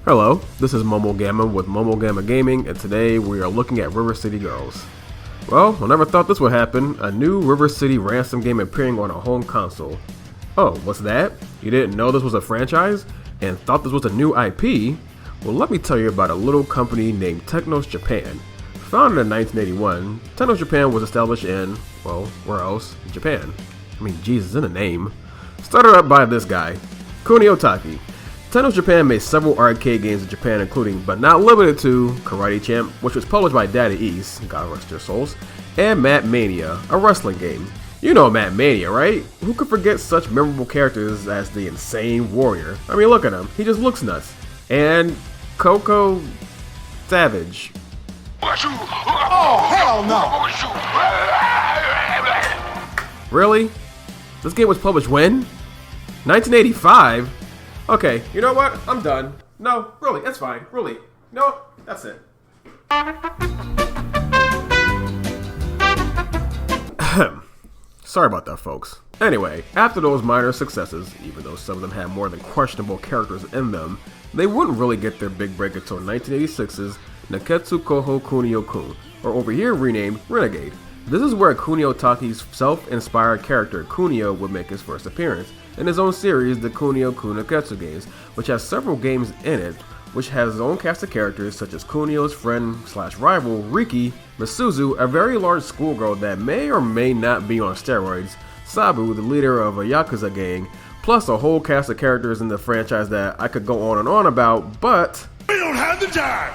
Hello, this is Momo Gamma with Momo Gamma Gaming, and today we are looking at River City Girls. Well, I never thought this would happen, a new River City Ransom game appearing on a home console. Oh, what's that? You didn't know this was a franchise? And thought this was a new IP? Well, let me tell you about a little company named Technos Japan. Founded in 1981, Technos Japan was established in, well, where else? Japan. I mean, Jesus, in a name. Started up by this guy, Kunio Taki. Technos Japan made several arcade games in Japan, including, but not limited to, Karate Champ, which was published by Daddy East, God rest their souls, and Mat Mania, a wrestling game. You know Mat Mania, right? Who could forget such memorable characters as the Insane Warrior? I mean, look at him, he just looks nuts. And Coco Savage. Oh, hell no! Really? This game was published when? 1985? Okay, you know what? I'm done. No, really, that's fine. Really. No, that's it. Sorry about that, folks. Anyway, after those minor successes, even though some of them had more than questionable characters in them, they wouldn't really get their big break until 1986's Neketsu Koho Kunio-kun, or over here renamed Renegade. This is where Kunio Taki's self-inspired character Kunio would make his first appearance in his own series, the Kunio-kun Neketsu games, which has several games in it, which has his own cast of characters such as Kunio's friend/rival Riki, Misuzu, a very large schoolgirl that may or may not be on steroids, Sabu, the leader of a Yakuza gang, plus a whole cast of characters in the franchise that I could go on and on about, but We don't have the time!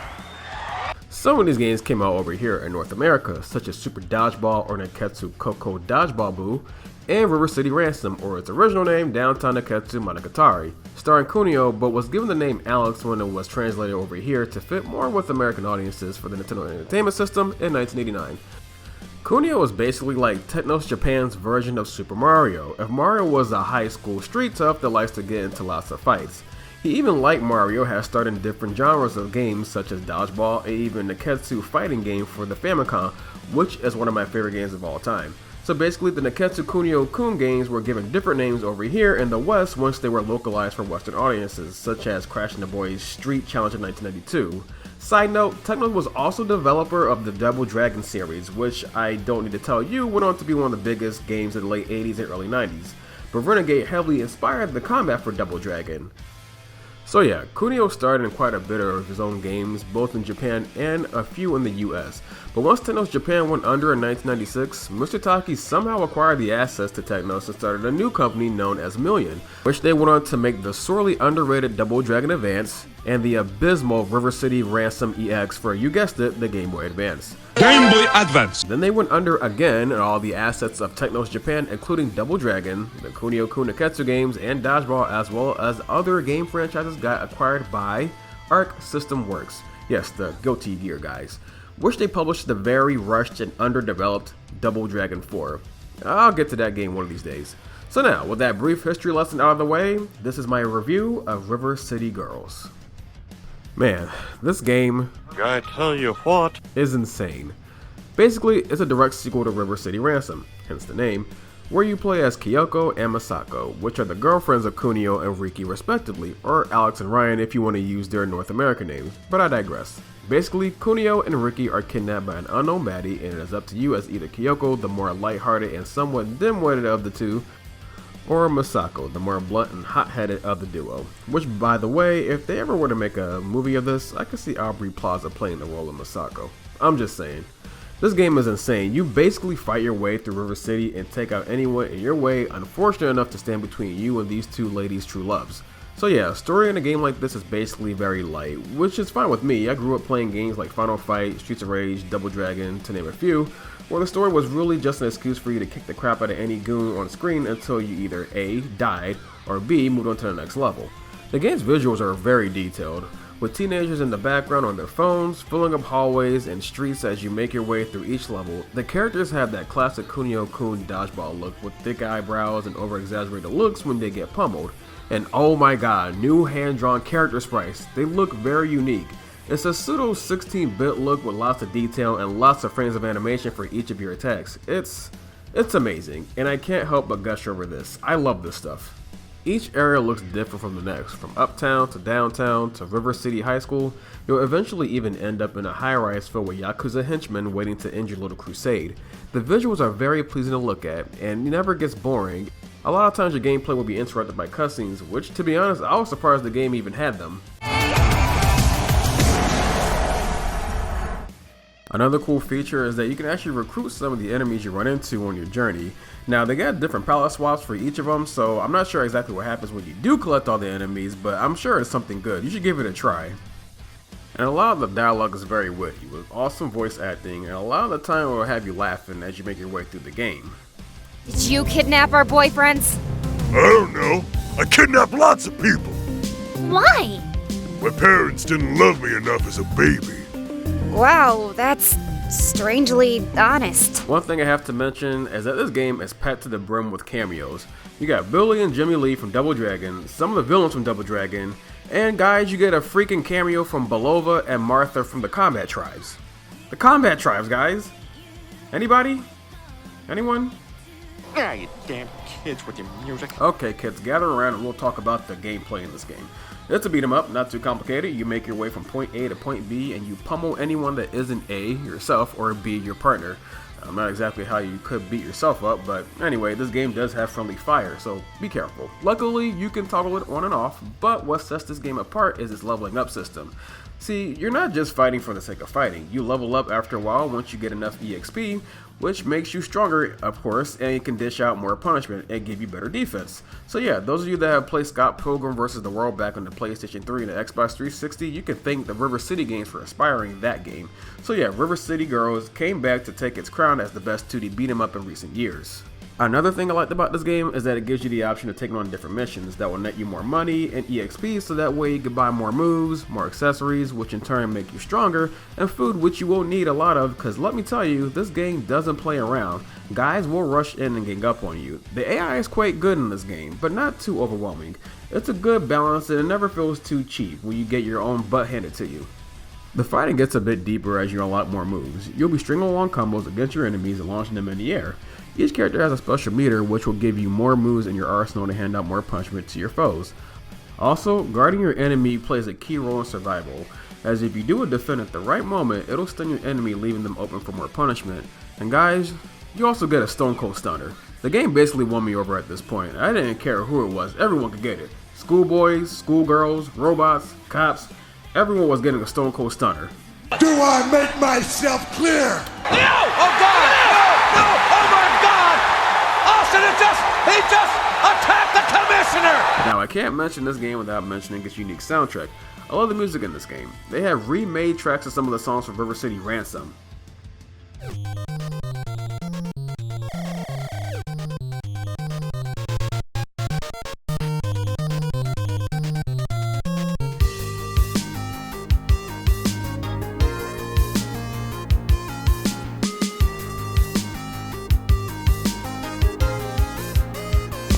some of these games came out over here in North America, such as Super Dodgeball or Neketsu Koko Dodgeball Boo, and River City Ransom, or its original name, Downtown Neketsu Monogatari, starring Kunio, but was given the name Alex when it was translated over here to fit more with American audiences for the Nintendo Entertainment System in 1989. Kunio was basically like Technos Japan's version of Super Mario, if Mario was a high school street tough that likes to get into lots of fights. He even, like Mario, has starred in different genres of games such as Dodgeball and even Neketsu fighting game for the Famicom, which is one of my favorite games of all time. So basically, the Neketsu Kunio-kun games were given different names over here in the West once they were localized for Western audiences, such as Crash and the Boys Street Challenge in 1992. Side note, Technos was also developer of the Double Dragon series, which I don't need to tell you went on to be one of the biggest games in the late 80s and early 90s. But Renegade heavily inspired the combat for Double Dragon. So yeah, Kunio starred in quite a bit of his own games, both in Japan and a few in the US. But once Technos Japan went under in 1996, Mr. Taki somehow acquired the assets to Technos and started a new company known as Million, which they went on to make the sorely underrated Double Dragon Advance and the abysmal River City Ransom EX for, you guessed it, the Game Boy Advance. Game Boy Advance! Then they went under again, and all the assets of Technos Japan, including Double Dragon, the Kunio-kun Neketsu games, and Dodgeball, as well as other game franchises, got acquired by Arc System Works. Yes, the Guilty Gear guys, which they published the very rushed and underdeveloped Double Dragon 4. I'll get to that game one of these days. So now, with that brief history lesson out of the way, this is my review of River City Girls. Man, this game, I tell you what, is insane. Basically, it's a direct sequel to River City Ransom, hence the name, where you play as Kyoko and Masako, which are the girlfriends of Kunio and Riki respectively, or Alex and Ryan if you want to use their North American names, but I digress. Basically, Kunio and Riki are kidnapped by an unknown baddie, and it is up to you as either Kyoko, the more lighthearted and somewhat dim-witted of the two, or Masako, the more blunt and hot-headed of the duo. Which, by the way, if they ever were to make a movie of this, I could see Aubrey Plaza playing the role of Masako. I'm just saying. This game is insane. You basically fight your way through River City and take out anyone in your way unfortunate enough to stand between you and these two ladies' true loves. So yeah, story in a game like this is basically very light, which is fine with me. I grew up playing games like Final Fight, Streets of Rage, Double Dragon, to name a few, where the story was really just an excuse for you to kick the crap out of any goon on screen until you either A, died, or B, moved on to the next level. The game's visuals are very detailed, with teenagers in the background on their phones, filling up hallways and streets as you make your way through each level. The characters have that classic Kunio-kun dodgeball look with thick eyebrows and over-exaggerated looks when they get pummeled. And oh my god, new hand-drawn character sprites. They look very unique. It's a pseudo 16-bit look with lots of detail and lots of frames of animation for each of your attacks. It's amazing, and I can't help but gush over this. I love this stuff. Each area looks different from the next, from uptown to downtown to River City High School. You'll eventually even end up in a high-rise filled with Yakuza henchmen waiting to end your little crusade. The visuals are very pleasing to look at, and it never gets boring. A lot of times your gameplay will be interrupted by cutscenes, which to be honest, I was surprised the game even had them. Another cool feature is that you can actually recruit some of the enemies you run into on your journey. Now they got different palette swaps for each of them, so I'm not sure exactly what happens when you do collect all the enemies, but I'm sure it's something good. You should give it a try. And a lot of the dialogue is very witty, with awesome voice acting, and a lot of the time it will have you laughing as you make your way through the game. Did you kidnap our boyfriends? I don't know. I kidnapped lots of people. Why? My parents didn't love me enough as a baby. Wow, that's strangely honest. One thing I have to mention is that this game is packed to the brim with cameos. You got Billy and Jimmy Lee from Double Dragon, some of the villains from Double Dragon, and guys, you get a freaking cameo from Belova and Martha from the Combat Tribes. The Combat Tribes, guys! Anybody? Anyone? Ah, you damn kids with your music. Okay kids, gather around and we'll talk about the gameplay in this game. It's a beat 'em up, not too complicated. You make your way from point A to point B and you pummel anyone that isn't A, yourself, or B, your partner. Not exactly how you could beat yourself up, but anyway, this game does have friendly fire, so be careful. Luckily, you can toggle it on and off, but what sets this game apart is its leveling up system. See, you're not just fighting for the sake of fighting. You level up after a while once you get enough EXP, which makes you stronger, of course, and you can dish out more punishment and give you better defense. So yeah, those of you that have played Scott Pilgrim vs. the World back on the PlayStation 3 and the Xbox 360, you can thank the River City games for inspiring that game. So yeah, River City Girls came back to take its crown as the best 2D beat 'em up in recent years. Another thing I liked about this game is that it gives you the option of taking on different missions that will net you more money and EXP, so that way you can buy more moves, more accessories, which in turn make you stronger, and food, which you will need a lot of, because let me tell you, this game doesn't play around. Guys will rush in and gang up on you. The AI is quite good in this game, but not too overwhelming. It's a good balance and it never feels too cheap when you get your own butt handed to you. The fighting gets a bit deeper as you unlock more moves. You'll be stringing along combos against your enemies and launching them in the air. Each character has a special meter which will give you more moves in your arsenal to hand out more punishment to your foes. Also, guarding your enemy plays a key role in survival, as if you do a defend at the right moment, it'll stun your enemy, leaving them open for more punishment. And guys, you also get a Stone Cold Stunner. The game basically won me over at this point. I didn't care who it was, everyone could get it. Schoolboys, schoolgirls, robots, cops, everyone was getting a Stone Cold Stunner. Do I make myself clear? No! Oh God! No! No! Oh my God! Austin, he just attacked the commissioner! Now I can't mention this game without mentioning its unique soundtrack. I love the music in this game. They have remade tracks of some of the songs from River City Ransom.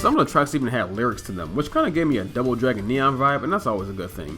Some of the tracks even had lyrics to them, which kind of gave me a Double Dragon Neon vibe, and that's always a good thing.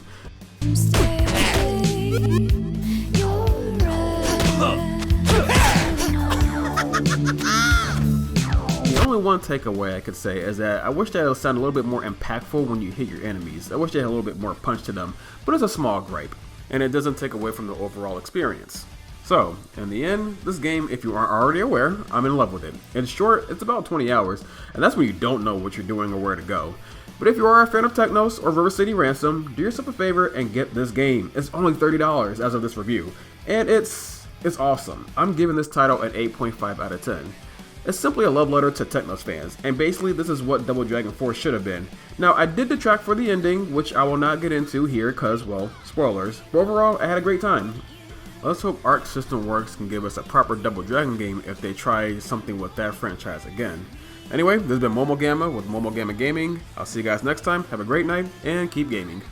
The only one takeaway I could say is that I wish that it would sound a little bit more impactful when you hit your enemies. I wish they had a little bit more punch to them, but it's a small gripe, and it doesn't take away from the overall experience. So, in the end, this game, if you aren't already aware, I'm in love with it. It's short, it's about 20 hours, and that's when you don't know what you're doing or where to go. But if you are a fan of Technos or River City Ransom, do yourself a favor and get this game. It's only $30 as of this review, and it's awesome. I'm giving this title an 8.5 out of 10. It's simply a love letter to Technos fans, and basically this is what Double Dragon 4 should have been. Now, I did detract for the ending, which I will not get into here cause, well, spoilers, but overall, I had a great time. Let's hope Arc System Works can give us a proper Double Dragon game if they try something with that franchise again. Anyway, this has been Momo Gamma with Momo Gamma Gaming. I'll see you guys next time, have a great night, and keep gaming.